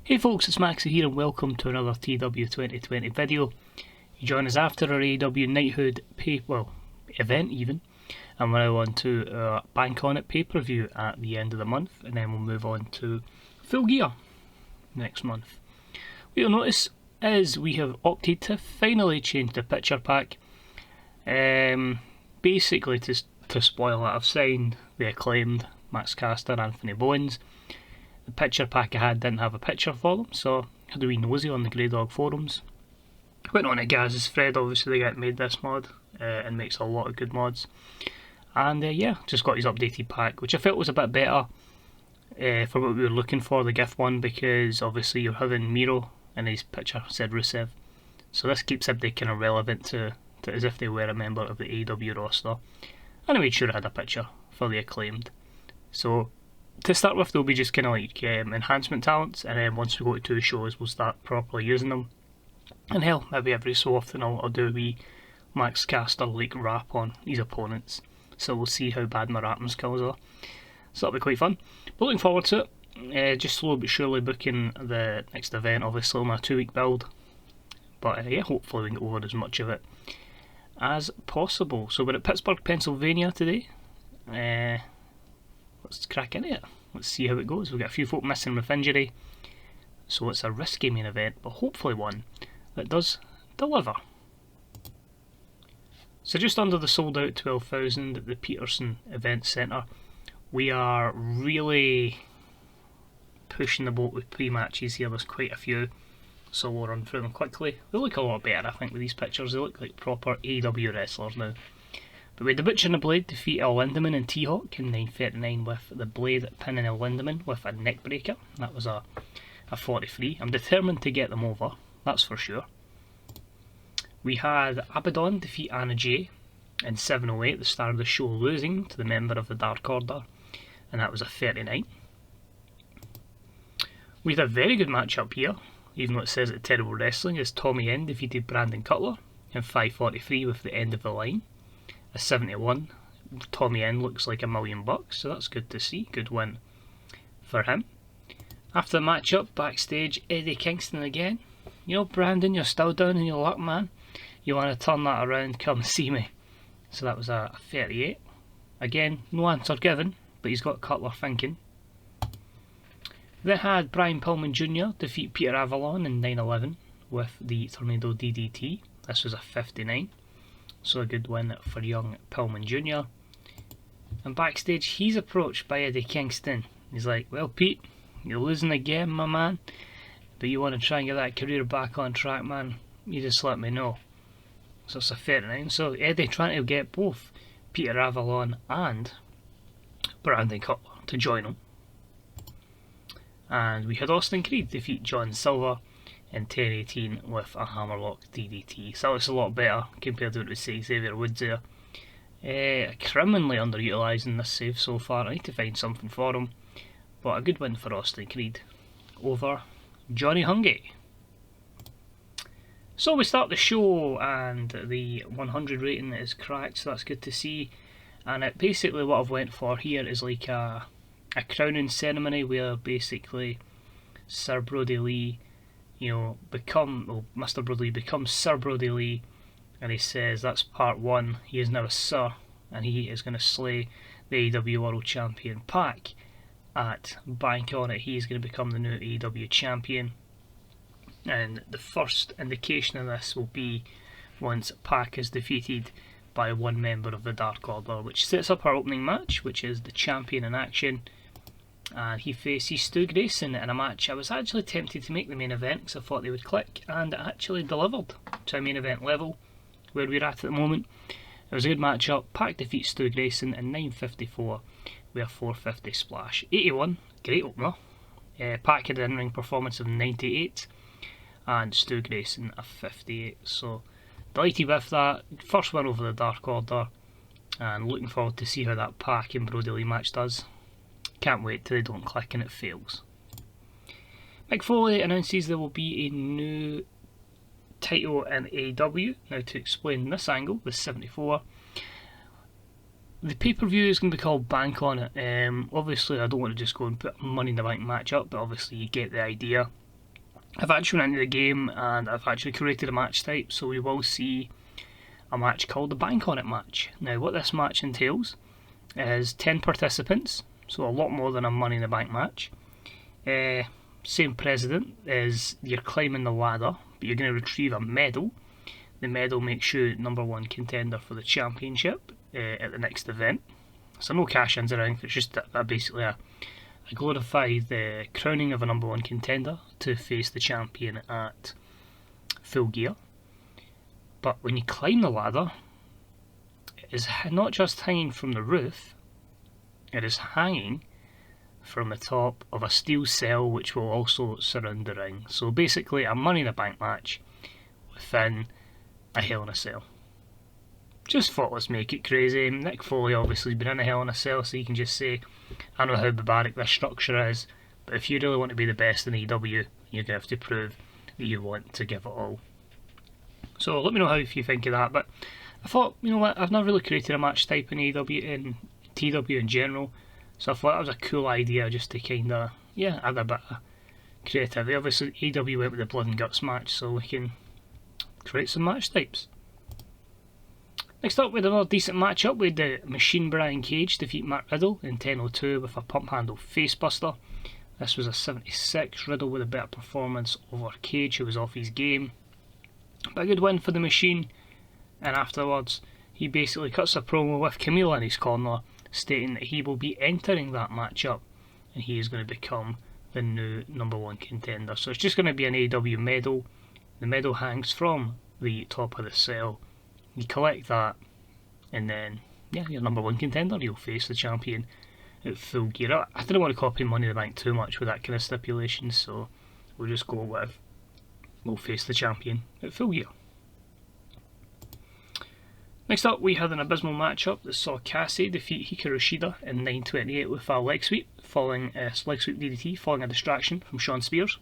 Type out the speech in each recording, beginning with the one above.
Hey folks, it's Maxie here and welcome to another TEW2020 video. You join us after our AEW Knighthood event even, and we're now on to our Bank On It pay-per-view at the end of the month, and then we'll move on to Full Gear next month. What you'll notice is we have opted to finally change the picture pack. Basically to spoil that, I've signed the Acclaimed, Max Caster, Anthony Bowens. The picture pack I had didn't have a picture for them, so I had a wee nosy on the Grey Dog forums. Went on to Gaz's thread, obviously the guy that made this mod, and makes a lot of good mods. And yeah, just got his updated pack, which I felt was a bit better for what we were looking for, the GIF one, because obviously you're having Miro and his picture said Rusev. So this keeps everybody kind of relevant to as if they were a member of the AEW roster. And I made sure I had a picture for the Acclaimed. So to start with, they'll be just kind of like enhancement talents, and then once we go to 2 shows, we'll start properly using them. And hell, maybe every so often I'll do a wee Max Caster like rap on his opponents. So we'll see how bad my rapping skills are. So that'll be quite fun. But looking forward to it. Just slowly but surely booking the next event, obviously on a 2-week build. But yeah, hopefully we can get over as much of it as possible. So we're at Pittsburgh, Pennsylvania today. Let's crack into it. Let's see how it goes. We've got a few folk missing with injury, so it's a risky main event, but hopefully one that does deliver. So just under the sold out 12,000 at the Peterson Event Centre. We are really pushing the boat with pre-matches here. There's quite a few, so we'll run through them quickly. They look a lot better, I think, with these pictures. They look like proper AEW wrestlers now. But we had the Butcher and the Blade defeat El Lindaman and T-Hawk in 9:39 with the Blade pinning El Lindaman with a neck breaker. That was a 43. I'm determined to get them over, that's for sure. We had Abaddon defeat Anna Jay in 7:08, the star of the show losing to the member of the Dark Order, and that was a 39. We had a very good matchup here, even though it says it's terrible wrestling, as Tommy End defeated Brandon Cutler in 5:43 with the end of the line. A 71. Tommy End looks like $1 million, so that's good to see. Good win for him. After the matchup, backstage, Eddie Kingston again. You know, Brandon, you're still down in your luck, man. You want to turn that around, come see me. So that was a 38. Again, no answer given, but he's got Cutler thinking. Then had Brian Pillman Jr. defeat Peter Avalon in 9:11 with the Tornado DDT. This was a 59. So a good win for young Pillman Jr. And backstage, he's approached by Eddie Kingston. He's like, well, Pete, you're losing again, my man, but you want to try and get that career back on track, man, you just let me know. So it's a 39. So Eddie trying to get both Peter Avalon and Brandon Cutler to join him. And we had Austin Creed defeat John Silver in 10:18 with a hammerlock DDT. So that looks a lot better compared to what we say Xavier Woods there. Criminally underutilised in this save so far. I need to find something for him. But a good win for Austin Creed over Johnny Hungee. So we start the show and the 100 rating is cracked, so that's good to see. And basically what I've went for here is like a crowning ceremony where basically Sir Brodie Lee, Mr. Brodie becomes Sir Brodie Lee, and he says that's part 1. He is now a Sir, and he is going to slay the AEW World Champion Pac at Bank On It. He is going to become the new AEW Champion, and the first indication of this will be once Pac is defeated by one member of the Dark Order, which sets up our opening match, which is the Champion in action. And he faces Stu Grayson in a match I was actually tempted to make the main event because I thought they would click, and it actually delivered to a main event level where we're at the moment. It was a good matchup. Pac defeats Stu Grayson in 9:54 with a 450 splash. 81, great opener. Pac had an in-ring performance of 98 and Stu Grayson a 58. So delighted with that. First win over the Dark Order, and looking forward to see how that Pac and Brodie Lee match does. Can't wait till they don't click and it fails. Mick Foley announces there will be a new title in AEW. Now to explain this angle, the 74, the pay-per-view is going to be called Bank On It. Obviously I don't want to just go and put Money in the Bank match up, but obviously you get the idea. I've actually went into the game and I've actually created a match type, so we will see a match called the Bank On It match. Now what this match entails is 10 participants, so a lot more than a Money in the Bank match. Same precedent is you're climbing the ladder, but you're going to retrieve a medal. The medal makes you #1 contender for the championship at the next event. So no cash-ins or anything, it's just basically a glorified crowning of a #1 contender to face the champion at Full Gear. But when you climb the ladder, it is not just hanging from the roof, it is hanging from the top of a steel cell which will also surround the ring. So basically a Money in the Bank match within a Hell in a Cell. Just thought let's make it crazy. Nick Foley obviously has been in a Hell in a Cell, so you can just say, I know how barbaric this structure is, but if you really want to be the best in AEW, you're going to have to prove that you want to give it all. So let me know how you think of that. But I thought, you know what, I've not really created a match type in AEW, in TEW in general, so I thought that was a cool idea just to kind of, add a bit of creativity. Obviously AEW went with the Blood and Guts match, so we can create some match types. Next up, we had another decent matchup. We had the Machine Brian Cage defeat Matt Riddle in 10:02 with a pump handle facebuster. This was a 76. Riddle with a better performance over Cage, who was off his game. But a good win for the Machine. And afterwards, he basically cuts a promo with Camille in his corner, stating that he will be entering that matchup and he is going to become the new #1 contender. So it's just going to be an AEW medal. The medal hangs from the top of the cell. You collect that, and then, you're #1 contender. You'll face the champion at Full Gear. I didn't want to copy Money in the Bank too much with that kind of stipulation, so we'll just go with, we'll face the champion at Full Gear. Next up, we had an abysmal matchup that saw Cassidy defeat Hikaru Shida in 9:28 with a leg sweep, following a leg sweep DDT, following a distraction from Shawn Spears.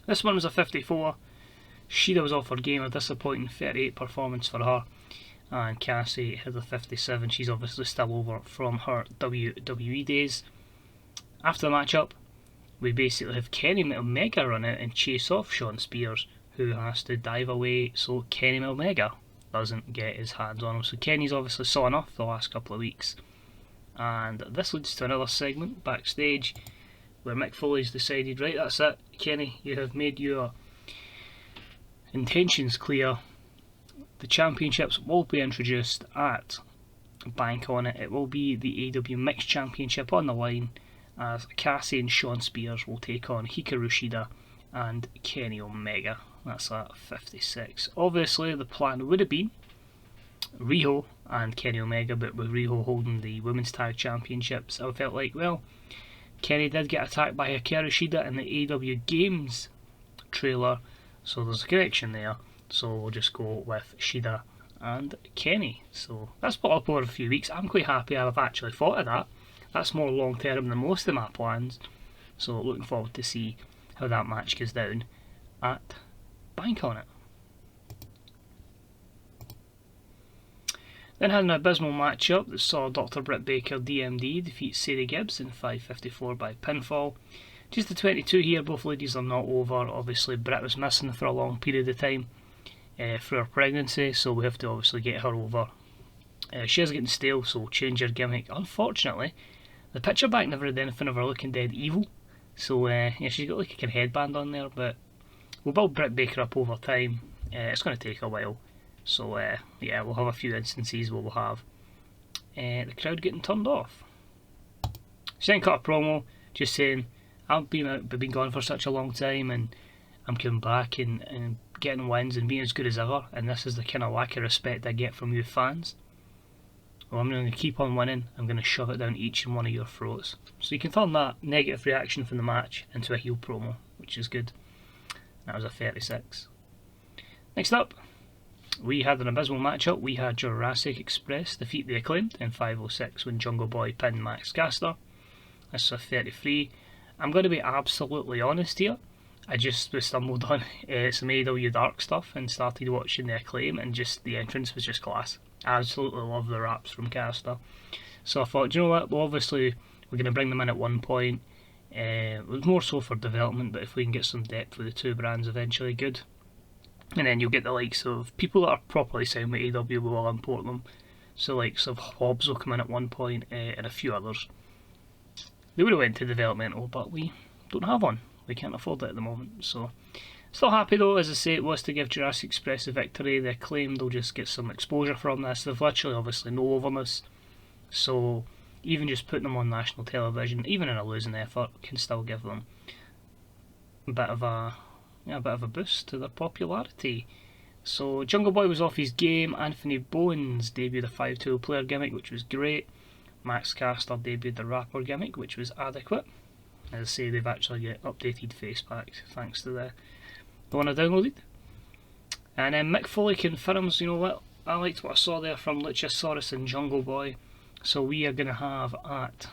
This one was a 54. Shida was off her game, a disappointing 38 performance for her, and Cassie had a 57. She's obviously still over from her WWE days. After the matchup, we basically have Kenny Omega run out and chase off Shawn Spears, who has to dive away so Kenny Omega doesn't get his hands on him. So Kenny's obviously sawing off the last couple of weeks, and this leads to another segment backstage where Mick Foley's decided, right, that's it, Kenny, you have made your intentions clear. The championships will be introduced at Bank On It. It will be the AEW Mixed Championship on the line, as Cassie and Shawn Spears will take on Hikaru Shida and Kenny Omega. That's at 56. Obviously the plan would have been Riho and Kenny Omega, but with Riho holding the Women's Tag Championships, I felt like, well, Kenny did get attacked by Hikaru Shida in the AEW Games trailer, so there's a connection there. So we'll just go with Shida and Kenny. So that's put up over a few weeks. I'm quite happy I've actually thought of that. That's more long term than most of my plans. So looking forward to see how that match goes down at Bank On It. Then had an abysmal matchup that saw Dr. Britt Baker DMD defeat Sadie Gibbs in 5:54 by pinfall. Just the 22 here, both ladies are not over. Obviously Britt was missing for a long period of time through her pregnancy, so we have to obviously get her over. She is getting stale, so we'll change her gimmick. Unfortunately, the picture back never had anything of her looking dead evil, so she's got like a kind of headband on there, but we'll build Britt Baker up over time. It's going to take a while, so we'll have a few instances where we'll have the crowd getting turned off. She then cut a promo just saying, I've been gone for such a long time, and I'm coming back and getting wins and being as good as ever, and this is the kind of lack of respect I get from you fans. Well, I'm going to keep on winning. I'm going to shove it down each and one of your throats. So you can turn that negative reaction from the match into a heel promo, which is good. That was a 36. Next up, we had an abysmal matchup. We had Jurassic Express defeat the Acclaimed in 5:06 when Jungle Boy pinned Max Caster. This is a 33. I'm going to be absolutely honest here. I just stumbled on some AEW Dark stuff and started watching the Acclaim, and just the entrance was just class. I absolutely love the raps from Caster. So I thought, do you know what? Well, obviously we're going to bring them in at one point. It was more so for development, but if we can get some depth with the two brands eventually, good. And then you'll get the likes of people that are properly signed with AEW will import them. So likes of Hobbs will come in at one point, and a few others. They would have went to developmental, but we don't have one. We can't afford it at the moment. So still happy though, as I say, it was to give Jurassic Express a victory. The Acclaimed will just get some exposure from this. They've literally obviously no overness. So even just putting them on national television, even in a losing effort, can still give them a bit of a boost to their popularity. So Jungle Boy was off his game. Anthony Bowens debuted a 5-tool player gimmick, which was great. Max Caster debuted the rapper gimmick, which was adequate. As I say, they've actually got updated face packs thanks to the one I downloaded. And then Mick Foley confirms, you know what, I liked what I saw there from Luchasaurus and Jungle Boy. So we are going to have at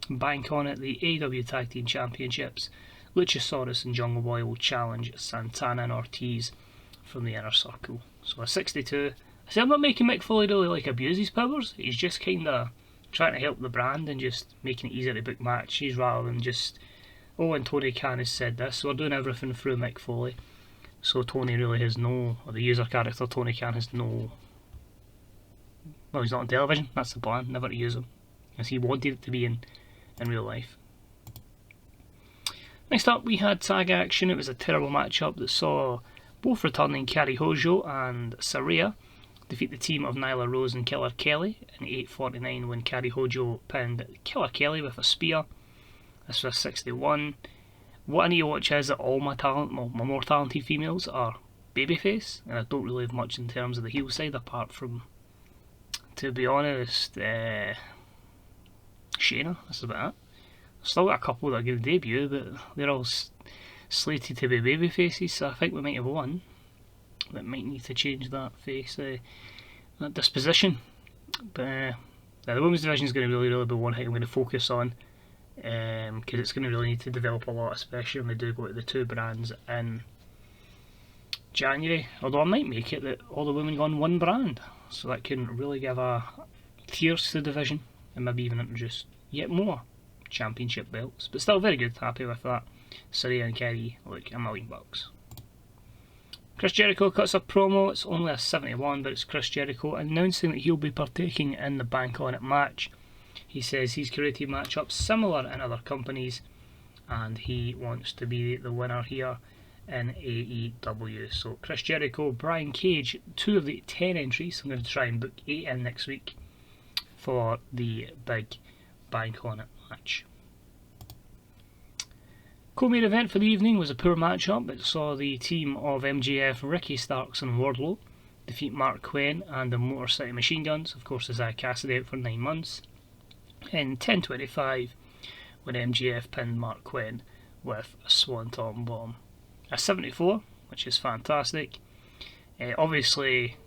Bank On It the AEW Tag Team Championships. Luchasaurus and Jungle Boy will challenge Santana and Ortiz from the Inner Circle. So a 62. I say I'm not making Mick Foley really like abuse his powers. He's just kind of trying to help the brand and just making it easier to book matches rather than just, oh, and Tony Khan has said this, so we're doing everything through Mick Foley. So Tony really has no, or the user character Tony Khan has no, well, he's not on television, that's the plan, never to use him, as he wanted it to be in real life. Next up we had tag action. It was a terrible matchup that saw both returning Kari Hojo and Saraya defeat the team of Nyla Rose and Killer Kelly in 8:49 when Kari Hojo pinned Killer Kelly with a spear. This was 61. What I need to watch is that all my more talented females are babyface, and I don't really have much in terms of the heel side apart from, to be honest, Shayna. That's about it. I've still got a couple that are going to debut, but they're all slated to be babyfaces, so I think we might have one that might need to change that face, that disposition. But the women's division is going to really be one thing I'm going to focus on, because it's going to really need to develop a lot, especially when we do go to the two brands in January. Although I might make it that all the women go on one brand, so that can really give a tiers to the division and maybe even introduce yet more championship belts. But still very good, happy with that. Saraya and Kerry look $1 million. Chris Jericho cuts a promo. It's only a 71, but it's Chris Jericho announcing that he'll be partaking in the Bank On It match. He says he's created matchups similar in other companies and he wants to be the winner here in AEW. So Chris Jericho, Brian Cage, 2 of the 10 entries. I'm going to try and book 8 in next week for the big Bank On It match. Co-main event for the evening was a poor matchup. It saw the team of MJF, Ricky Starks and Wardlow defeat Mark Quinn and the Motor City Machine Guns. Of course, there's Cassidy out for 9 months. In 10:25, when MJF pinned Mark Quinn with a Swanton Bomb. A 74, which is fantastic. Obviously,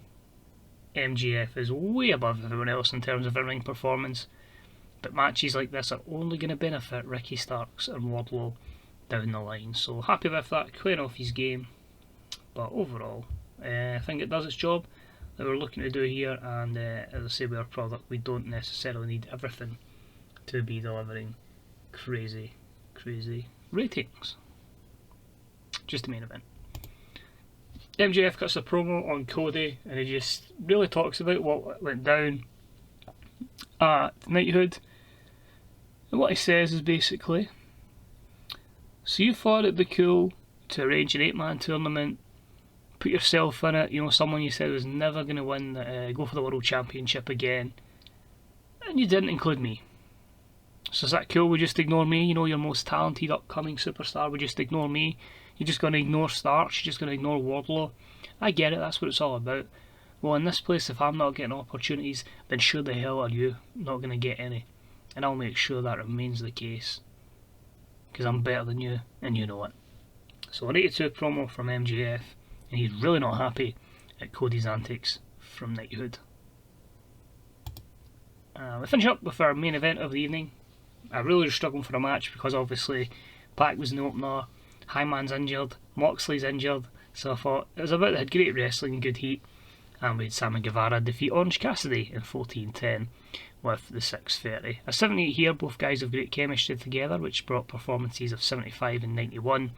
MJF is way above everyone else in terms of in-ring performance, but matches like this are only going to benefit Ricky Starks and Wardlow down the line. So happy with that, Quinn off his game, but overall I think it does its job that we're looking to do here, and as I say, with our product we don't necessarily need everything to be delivering crazy ratings. Just the main event. MJF cuts a promo on Cody and he just really talks about what went down at Knighthood, and what he says is basically, so you thought it'd be cool to arrange an 8-man tournament, put yourself in it, you know, someone you said was never going to win, go for the World Championship again, and you didn't include me. So is that cool? Would just ignore me? You know, your most talented upcoming superstar would just ignore me? You're just going to ignore Starks? You're just going to ignore Wardlow? I get it, that's what it's all about. Well, in this place, if I'm not getting opportunities, then sure the hell are you not going to get any. And I'll make sure that remains the case, because I'm better than you, and you know it. So an 82 promo from MJF, and he's really not happy at Cody's antics from Knighthood. We finish up with our main event of the evening. I really was struggling for a match because obviously Pac was in the opener, Hangman's injured, Moxley's injured, so I thought it was about that great wrestling and good heat, and we had Sammy Guevara defeat Orange Cassidy in 14:10 with the 6:30. A 78 here, both guys have great chemistry together, which brought performances of 75 and 91.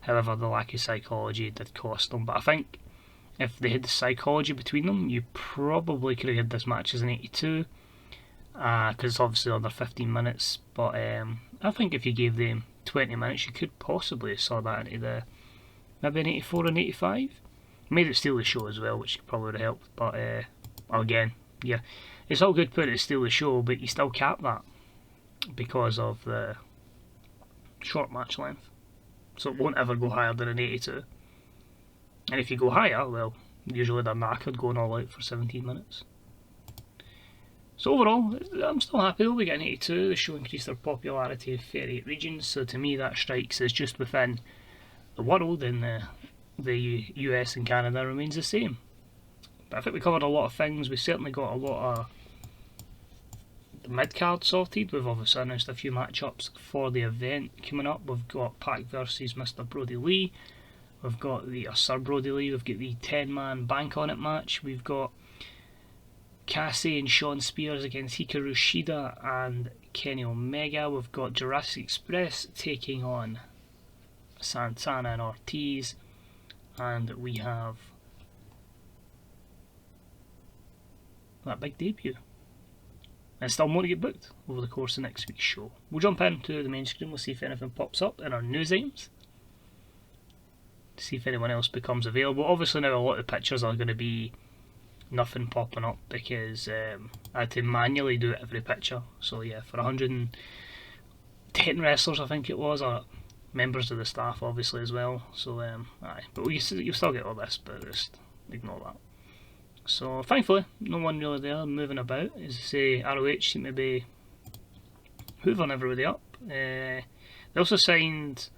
However, the lack of psychology did cost them, but I think if they had the psychology between them, you probably could have had this match as an 82, because it's obviously under 15 minutes, but I think if you gave them 20 minutes, you could possibly have saw that into maybe an 84 and 85. Made it steal the show as well, which probably would have helped, but again, yeah, it's all good putting it to steal the show, but you still cap that because of the short match length, so it won't ever go higher than an 82. And if you go higher, well, usually they're knackered going all out for 17 minutes. So overall, I'm still happy though we get an 82. The show increased their popularity in 38 regions, so to me that strikes as just within the world, and the US and Canada remains the same. But I think we covered a lot of things. We certainly got a lot of the mid-card sorted. We've obviously announced a few matchups for the event coming up. We've got Pac versus Mr. Brodie Lee. We've got Sir Brodie Lee. We've got the 10-man Bank On It match. We've got Cassidy and Shawn Spears against Hikaru Shida and Kenny Omega. We've got Jurassic Express taking on Santana and Ortiz. And we have that big debut. And still more to get booked over the course of next week's show. We'll jump into the main screen. We'll see if anything pops up in our news items. See if anyone else becomes available. Obviously now a lot of the pictures are going to be nothing popping up because I had to manually do every picture. So yeah, for 110 wrestlers I think it was, or members of the staff obviously as well. So aye, but you'll still get all this, but just ignore that. So thankfully no one really there moving about. As I say, ROH seem to be hoovering everybody up. They also signed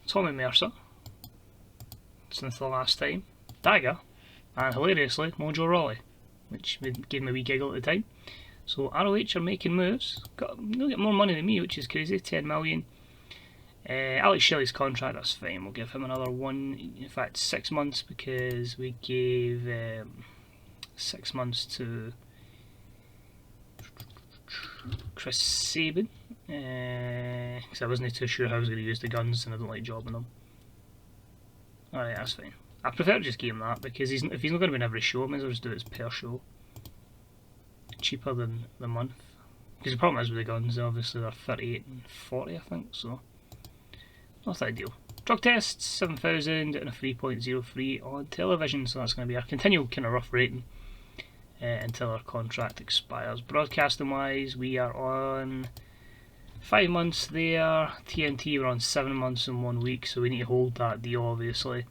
Tommy Mercer since the last time, Dagger, and hilariously Mojo Rawley, which gave me a wee giggle at the time. So ROH are making moves. They'll get more money than me, which is crazy. 10 million. Alex Shelley's contract, that's fine. We'll give him another 6 months, because we gave 6 months to Chris Sabin, because I wasn't too sure how I was going to use the guns and I don't like jobbing them. Alright, that's fine. I prefer to just give him that, because if he's not going to be in every show, I might as well just do it per show. Cheaper than the month. Because the problem is with the guns, obviously they're 38 and 40 I think, so not ideal. Drug tests, 7,000 and a 3.03 on television, so that's going to be our continual kind of rough rating until our contract expires. Broadcasting wise, we are on 5 months there. TNT, we're on 7 months and 1 week, so we need to hold that deal obviously.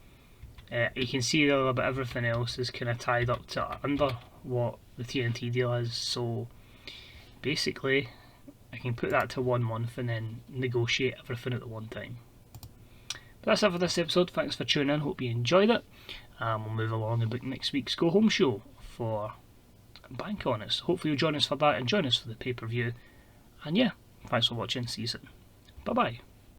You can see though that everything else is kind of tied up to under what the TNT deal is, so basically I can put that to 1 month and then negotiate everything at the one time. But that's it for this episode. Thanks for tuning in, hope you enjoyed it. We'll move along and book next week's Go Home show for Bank On It. So hopefully you'll join us for that and join us for the pay-per-view. And yeah, thanks for watching, see you soon. Bye bye.